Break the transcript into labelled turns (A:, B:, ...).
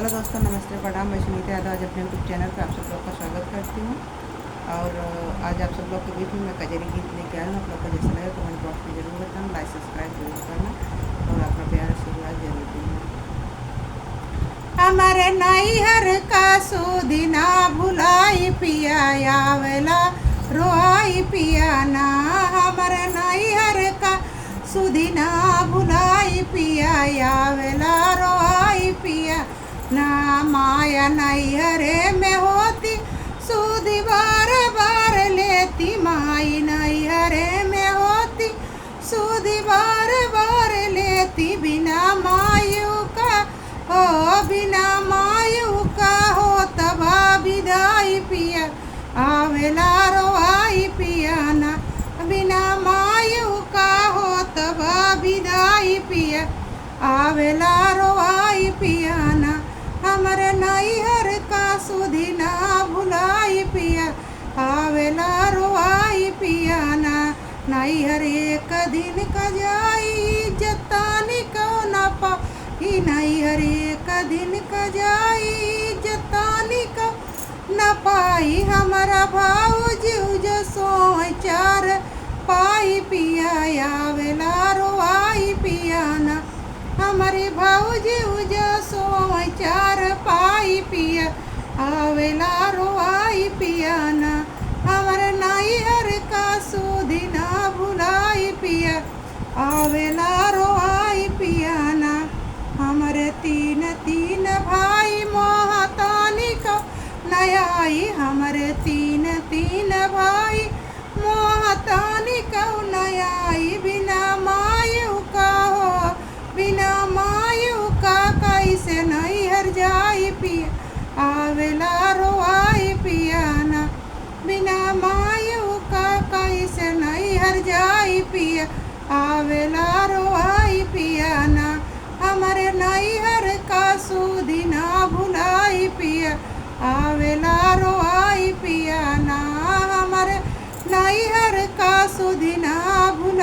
A: Hello दोस्तों, नमस्ते, प्रणाम। मैं सुनीता यादव आज अपने यूट्यूब चैनल पर आप सब लोग का स्वागत करती हूँ। और आज आप सब लोग के बीच में मैं कजरी गीत लेके आया हूँ। आप लोग को जैसा लगे कमेंट बॉक्स में जरूर बताना, लाइक सब्सक्राइब जरूर करना और अपना प्यार आशीर्वाद जरूर देना। हमारे नैहर का सुदिना भुलाई पिया आवेला रोई पिया ना। हमारे नैहर का सुदिना भुलाई पिया आवेला रोई पिया ना। माया नैहरे में होती सुदी बार बार लेती, माई नैहरे में होती सुदी बार बार लेती। बिना मायू का हो, बिना मायू का हो तबा विदाई पिया आवेला रोई पिया ना। बिना मायू का हो तबा विदाई पिया आवेला रोई पिया ना। हमरे नैहर का सुदिना भुलाई पिया आवेला रोई पिया ना। नैहर एक दिन का जाई जतानी को न पाई, नैहर एक दिन का जाई जतानी को न पाई। हमारा भाऊजी जो सोचार पाई पिया आवेला रोई पिया ना। हमारे भाऊजी जो सोचार पाई पिया आवेला रोई पिया ना। हमारे नैहर का सुदिना भुलाई पिया आवेला रोई पिया ना। हमारे तीन तीन भाई मोहतानी को नयाई, हमारे तीन तीन भाई मोहतानी को नयाई। बिना मायू का हो, बिना मायू का कैसे नैहर जाई पिया आवेला रोई पिया ना। बिना मायू का कैसे नैहर जाई पिया आवेला रोई पिया ना। हमारे नैहर का सुदिना भुलाई पिया आवेला रोई पिया ना। हमारे नैहर का सुदिना भुलाई